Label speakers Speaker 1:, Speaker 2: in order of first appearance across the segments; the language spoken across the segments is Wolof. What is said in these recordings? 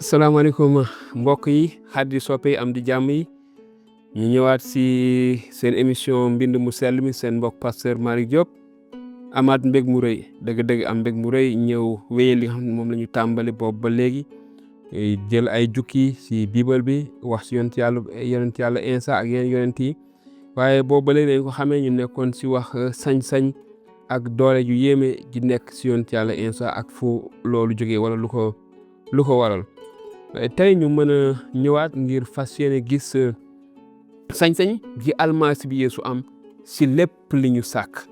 Speaker 1: asalaamaaleykum mbokk yi xaddi soppe am di jàmm yi ñu ñëwaat si seen émission mbind mu sell mi seen mbokk pasteur Malick Diop amaat mbég mu rëy dëgg-dëgg am mbég mu rëy ñëw wéyal li nga xam ne moom la ñu tàmbali boobu ba léegi jël ay jukki si biibal bi wax si yonent yàlla Insa ak yeneen yonent yi waaye boobu ba léegi dañ ko xamee ñu nekkoon si wax sañ-sañ ak doole ju yéeme ji nekk si yonent yàlla Insa ak fu loolu jógee wala lu ko waral tey ñu mën a ñëwaat ngir fas yéene gis sañ-sañ gi almasi bi Yeesu am si lépp li ñu sàkk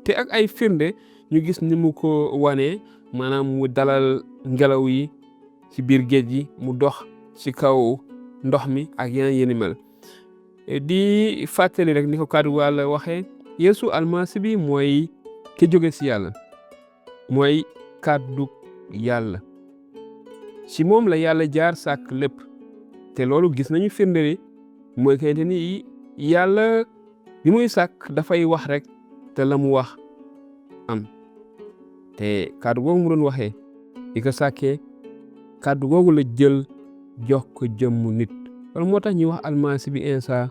Speaker 1: te ak ay firnde ñu gis ni mu ko wanee maanaam mu dalal ngelaw yi ci biir géej gi mu dox ci kaw ndox mi ak yeneen mel di fàttali rek ni ko kàddu Yàlla waxee Yeesu almasi bi mooy ki jóge si yàlla mooy kàddu yàlla ci moom la yàlla jaar sàkk lépp te loolu gis nañu firnde mooy kayante ni yàlla bi muy sàkk dafay wax rek te la mu wax am te kàddu googu mu doon waxee di ko sàkkee kàddu googu la jël jox ko jëmmu nit loolu moo tax ñuy wax almasi bi Insa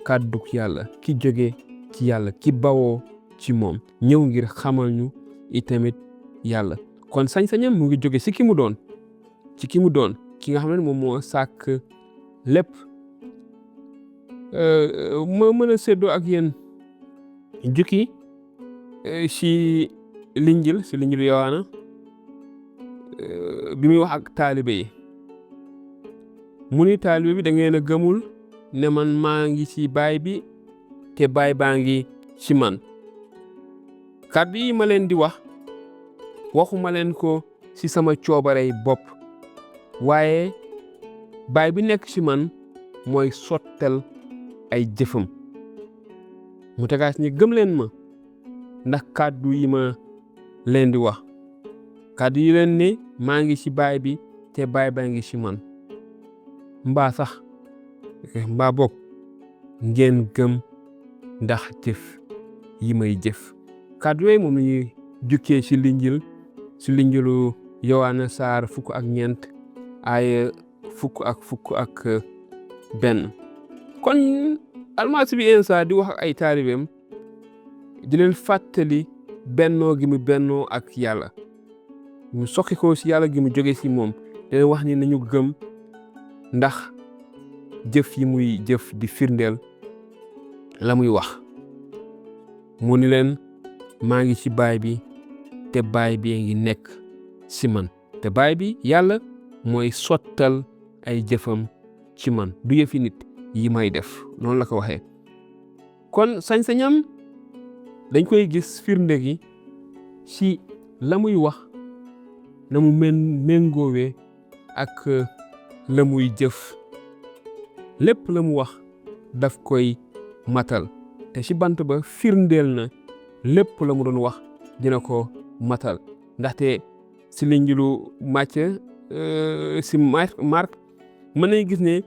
Speaker 1: kàddu yàlla ki jóge ci yàlla ki bawoo ci moom ñëw ngir xamal ñu itamit yàlla kon sañ-sañam mu ngi jóge ci ki mu doon ki nga xam ne moom moo sàkk lépp ma mën a séddoo ak yéen jukki ci linjil Yowaana bi muy wax ak taalibe yi mu ni taalibe bi da ngeen a gëmul ne man maa ngi ci baay bi te baay baa ngi ci man kàddu yi ma leen di waxuma leen ko ci sama coobarey bopp waaye baay bi nekk ci man mooy sottel ay jëfam mu tegaas ni gëm leen ma ndax kàddu yi ma leen di wax kàddu yi leen ne maa ngi ci baay bi te baay baa ngi ci man mbaa bokk ngeen gëm ndax jëf yi may jëf kàddu yooyu moom la ñuy jukkee ci linjilu Yowaana saar 14 ay 10 kon almasi bi Insa di wax ak ay taalibeem di leen fàttali bennoo gi mu bennoo ak yàlla mu soqi ko ci yàlla gi mu jóge ci moom di leen wax ni nañu gëm ndax jëf yi muy jëf di firndeel la muy wax mu ni leen maa ngi ci baay bi te baay bi ngi nekk ci man te baay bi yàlla mooy sottal ay jëfam ci man du yëfi nit yi may def noonu la ko waxee kon sañ-sañam dañ koy gis firnde gi ci la muy wax na mu méngoowee ak la muy jëf lépp la mu wax daf koy matal te ci bant ba firndeel na lépp la mu doon wax dina ko matal ndaxte ci linjilu Macë ci Mark mën nañ gis ne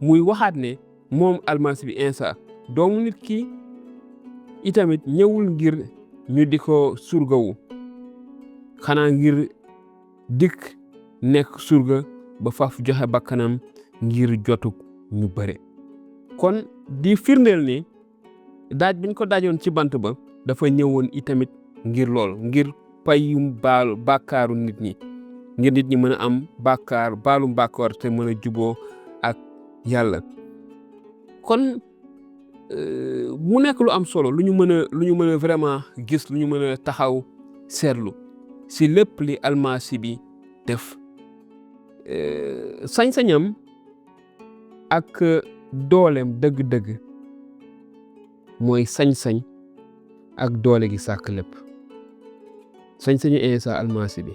Speaker 1: muy waxaat ne moom almasi bi Insa doomu nit ki itamit ñëwul ngir ñu di ko surgawu xanaa ngir dikk nekk surga ba faf joxe bakkanam ngir jotug ñu bare kon di firndeel ni daaj biñ ko daajoon ci bant ba dafa ñëwoon itamit ngir lool ngir payum bàkkaaru nit ñi ngir nit ñi mën a am baalum bàkkaar te mën a juboo ak yàlla kon mu nekk lu am solo lu ñu mën a vraiment gis lu ñu mën a taxaw seetlu ci lépp li almasi bi def sañ-sañam ak dooleem dëgg-dëgg mooy sañ-sañ ak doole gi sàkk lépp sañ-sañu Insa almasi bi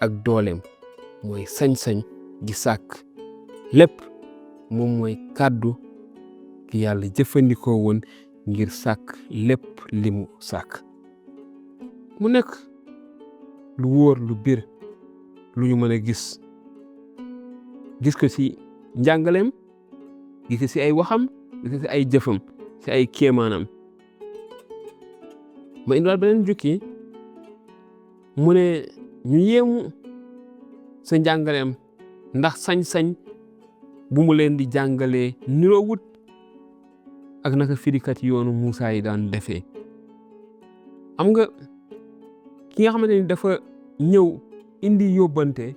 Speaker 1: ak dooleem mooy sañ-sañ gi sàkk lépp moom mooy kàddu ki yàlla jëfandikoo woon ngir sàkk lépp li mu sàkk mu nekk lu wóor lu bir lu ñu mën a gis ko ci njàngaleem gis ko ci ay waxam gis ko ci ay jëfam ci ay kéemaanam ma indiwaat beneen jukki mu ne ñu yéemu sa njàngaleem ndax sañ-sañ bu mu leen di jàngalee niroowut ak naka firikat yoonu Muusaa yi daan defee. am nga ki nga xamante ni dafa ñëw indi yóbbante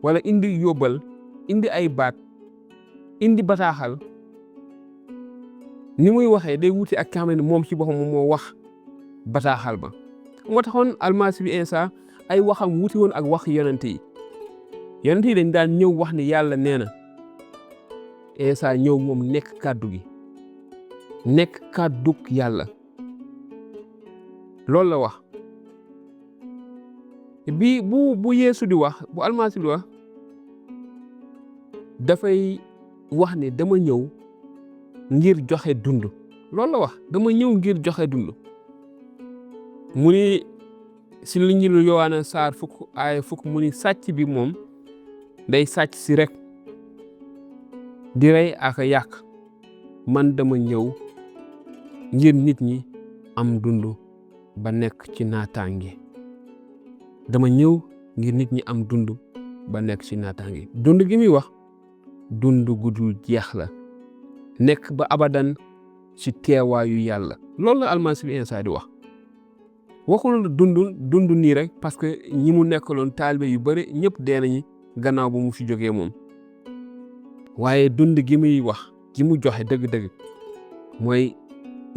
Speaker 1: wala indi yóbbal indi ay baat indi bataaxal ni muy waxee day wuti ak ki nga xamante ni moom ci boppam moom moo wax bataaxal ba. moo taxoon almasi bi Iisaa ay waxam wuti woon ak wax yonent yi dañ daan ñëw wax ni yàlla nee na. Iisaa ñëw moom nekk kàddu gi nekk kàddug yàlla loolu la wax bi bu Yeesu di wax bu almasi di wax dafay wax ne dama ñëw ngir joxe dund loolu la wax dama ñëw ngir joxe dund mu ni si li ñu Yowaana saar fukk mu ni sàcc bi moom day sàcc si rek di rey ak a yàq man dama ñëw ngir nit ñi am dund ba nekk ci naataange dama ñëw ngir nit ñi am dund ba nekk ci naataange dund gi muy wax dund gudul jeex la nekk ba abadan ci teewaayu yàlla loolu la almasi bi Iisaa di wax waxul dund nii rek parce que ñi mu nekkaloon taalibe yu bari ñëpp dee nañu gannaaw ba mu fi jógee moom waaye dund gi muy wax gi mu joxe dëgg-dëgg mooy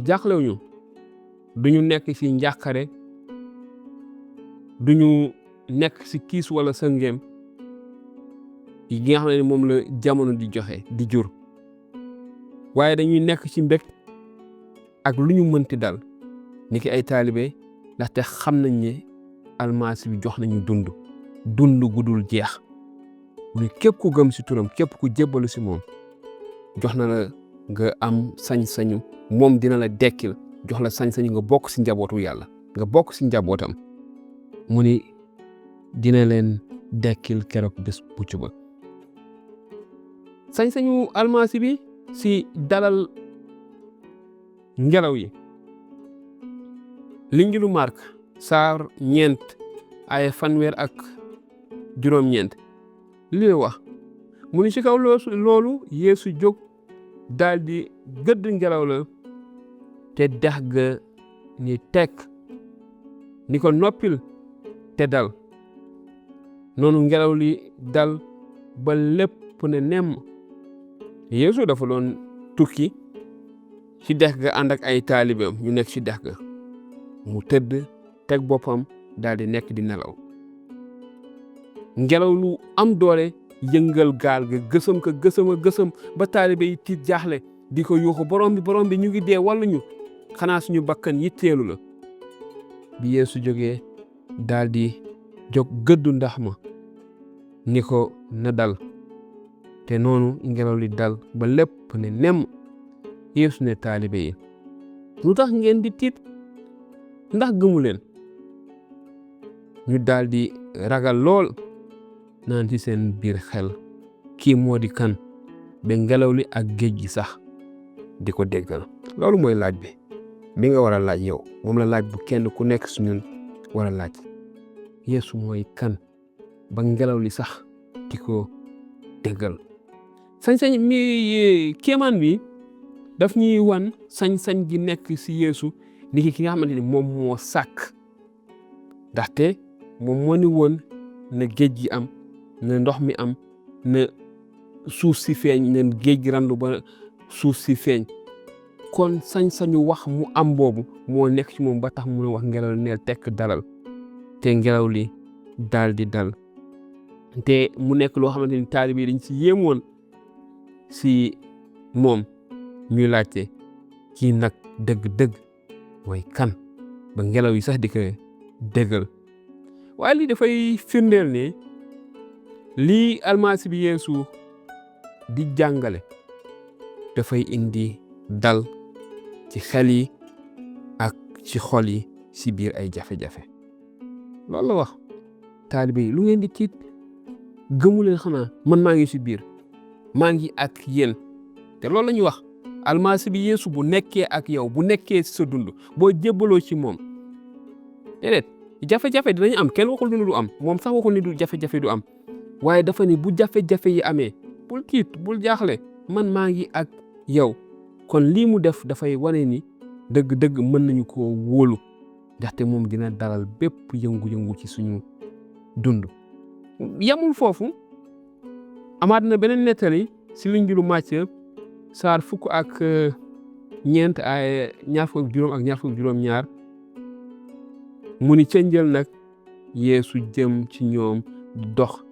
Speaker 1: jaaxlewuñu duñu nekk ci njàqare duñu nekk ci kiis wala sëngeem yi nga xam ne moom la jamono di joxe di jur waaye dañuy nekk ci mbég ak lu ñu mënti dal ni ki ay taalibe ndaxte xam nañ ne almasi bi jox nañu dund gudul jeex mu ne képp ku gëm ci turam képp ku jébbalu ci moom jox na la nga am sañ-sañu moom dina la dekkil jox la sañ-sañu nga bokk ci njabootu yàlla nga bokk ci njabootam mu ni dina leen dekkil keroog bés bucc ba sañ-sañu almasi bi ci dalal ngelaw yi Linjilu Mark saar 4 ay fanweer li wax mu ni ci kaw loolu Yeesu jóg daldi gëdd ngelaw la te dex ga ni tekk ni ko noppil te dal noonu ngelaw li dal ba lépp ne nemm Yeesu dafa doon tukki ci dex ga ànd ak ay taalibeem ñu nekk ci dex ga mu tëdd teg boppam daldi nekk di nelaw ngelaw lu am doole yëngal gaal ga gësam ba taalibe yi tiit jaaxle di ko yuuxu borom bi ñu ngi dee walla ñu xanaa suñu bakkan yitteelu la bi Yeesu jógee daldi jóg gëddu ndax ma ni ko na dal te noonu ngelaw li dal ba lépp ne nemm Yeesu ne taalibe yi lu tax ngeen di tiit ndax gëmu leen ñu daldi ragal lool naan ci seen biir xel kii moo di kan ba ngelaw li ak géej gi sax di ko déggal loolu mooy laaj bi nga war a laaj yow moom la laaj bu kenn ku nekk su ñun war a laaj Yeesu mooy kan ba ngelaw li sax di ko déggal sañ-sañ mi kéemaan bi daf ñuy wan sañ-sañ gi nekk ci Yeesu ni ki nga xamante ni moom moo sàkk ndaxte moom moo ni woon na géej gi am na ndox mi am na suuf si feeñ na géej gi randu ba suuf si feeñ kon sañ-sañu wax mu am boobu moo nekk ci moom ba tax mu wax ngelaw li neel tekk dalal te ngelaw li daal di dal te mu nekk loo xamante ni taalibe yi dañ ci yéemoon si moom ñuy laajte kii nag dëgg-dëgg mooy kan ba ngelaw yi sax di ko déggal waaye lii dafay firndeel ne lii almasi bi Yeesu di jàngale dafay indi dal ci xel yi ak ci xol yi si biir ay jafe-jafe loolu la wax taalibe yi lu ngeen di tiit gëmu leen xanaa man maa ngi si biir maa ngi ak yéen te loolu la ñuy wax almasi bi Yeesu bu nekkee ak yow bu nekkee si sa dund boo jébbaloo ci moom déedéet jafe-jafe dinañ am kenn waxul ni du am moom sax waxul ni du jafe-jafe du am waaye dafa ni bu jafe-jafe yi amee bul tiit bul jaaxle man maa ngi ak yow. kon lii mu def dafay wane ni dëgg-dëgg mën nañu koo wóolu ndaxte moom dina dalal bépp yëngu-yëngu ci suñu dund. yamul foofu amaat na beneen nettali si lu njilu Màcc saar 14 ay ñaar fukk ak juróom ak ñaar fukk ak juróom-ñaar mu ni ca njël nag Yeesu jëm ci ñoom dox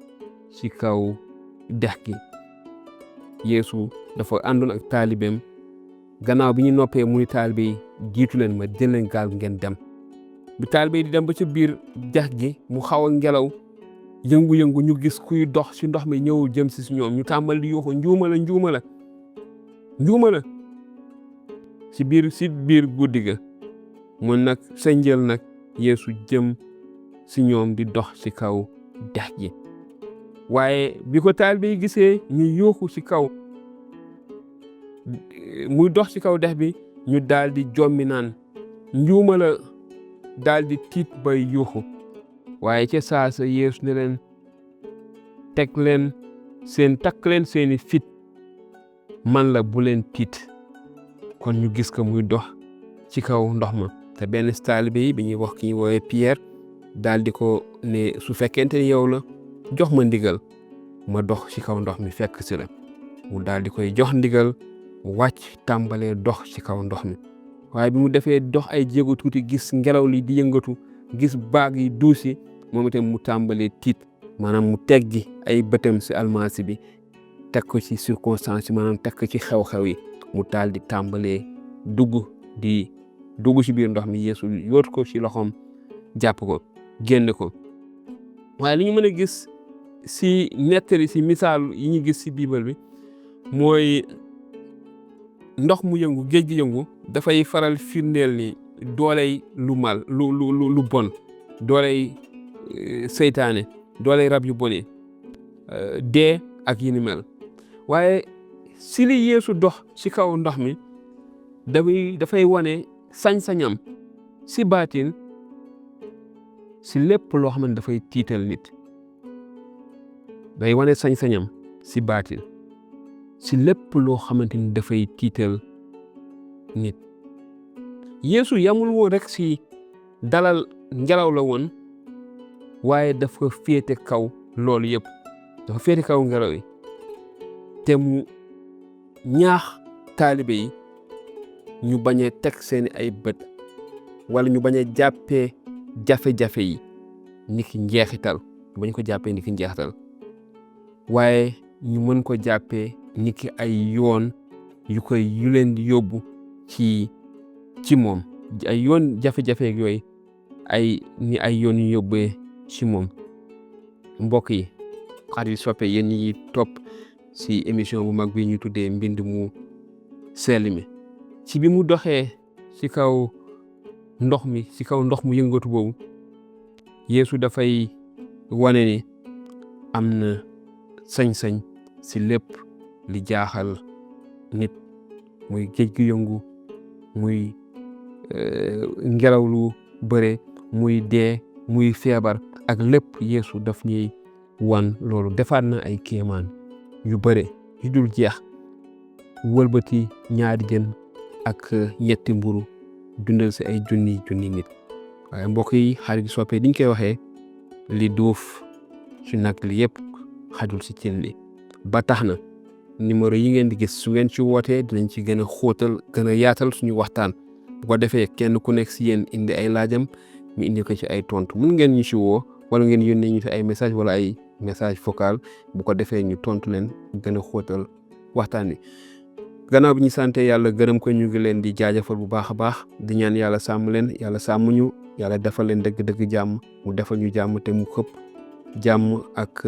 Speaker 1: ci kaw dex gi. Yeesu dafa àndoon ak taalibeem gannaaw bi ñu noppee mu ni taalibe yi jiitu leen ma jël leen gaal ngeen dem. bi taalibe yi di dem ba ca biir dex gi mu xaw a ngelaw yëngu-yëngu ñu gis kuy dox ci ndox mi ñëw jëm si ñoom ñu tàmbali di yuuxu njuuma la njuuma la njuuma la si biir guddi ga mun nag sa njël nag Yeesu jëm si ñoom di dox ci kaw dex gi. waaye bi ko taalibe yi gisee ñu yuuxu ci kaw muy dox ci kaw dex bi ñu daal di jommi naan njuuma la daal di tiit bay yuuxu. waaye ca saasa Yeesu ne leen takk leen seeni fit man la bu leen tiit. kon ñu gis ko muy dox ci kaw ndox ma te benn taalibe yi bi ñuy wax ki ñuy woowee Pierre daal di ko ne su fekkente ni yow la jox ma ndigal ma dox ci kaw ndox mi fekk si la. mu daal di koy jox ndigal wàcc tàmbalee dox ci kaw ndox mi. waaye bi mu defee dox ay jéego tuuti gis ngelaw li di yëngatu gis baag yi duusi moom itam mu tàmbalee tiit maanaam mu teggi ay bëtam si almasi bi teg ko ci circonstance yi maanaam teg ko ci xew-xew yi mu taal di tàmbalee dugg ci biir ndox mi. Yeesu yoot ko ci loxoom jàpp ko génn ko. waaye li ñu mën a gis si nettali si misaal yi ñu gis si biibal bi mooy ndox mu yëngu géej gi yëngu dafay faral firndeel ni dooley lu bon dooley seytaane dooley rab yu boni dee ak yi ni mel. waaye si li Yeesu dox ci kaw ndox mi dafay wane sañ-sañam si baatin si lépp loo xam ne dafay tiital nit. day wane sañ-sañam si baatin si lépp loo xamante ni dafay tiital nit. Yeesu yamul woon rek si dalal ngelaw la woon waaye dafa féete kaw loolu yëpp dafa féete kaw ngelaw yi te mu ñaax taalibe yi ñu bañ a teg seeni ay bët wala ñu bañ a jàppee jafe-jafe yi ni ki njeexital bañ ko jàppee ni ki njeexital waaye ñu mën ko jàppee ni ki ay yoon yu leen di yóbbu ci moom ay yoon jafe-jafe yooyu ay yoon yu yóbbee ci moom. mbokk yi xarit yi soppe yéen ñi topp si émission bu mag bi ñu tuddee mbind mu sell mi ci bi mu doxee ci kaw ndox mi ci kaw ndox mu yëngatu boobu Yeesu dafay wane ni am na sañ-sañ si lépp li jaaxal nit muy géej gi yëngu muy ngelaw lu bëre muy dee muy feebar ak lépp Yeesu daf ñuy wan loolu. defaat na ay kéemaan yu bëre yu dul jeex wëlbati ñaari jën ak ñetti mburu dundal si ay junni nit. waaye mbokk yi xarit soppe diñ koy waxee li duuf ci nag li yëpp xajul si cin li. ba tax na numéro yi ngeen di gis su ngeen ci wootee dinañ ci gën a xóotal gën a yaatal suñu waxtaan. bu ko defee kenn ku nekk si yéen indi ay laajam ñu indi ko ci ay tontu mun ngeen ñu ci woo wala ngeen yónnee ñu fi ay message wala ay message vocal bu ko defee ñu tontu leen gën a xóotal waxtaan wi. gannaaw bi ñu sante yàlla gërëm ko ñu ngi leen di jaajëfal bu baax a baax di ñaan yàlla sàmm leen yàlla sàmm ñu yàlla defal leen dëgg-dëgg jàmm mu defal ñu jàmm te mu xëpp jàmm ak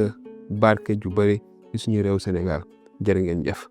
Speaker 1: barke ju bëri ci suñu réew Sénégal jërë ngeen jëf.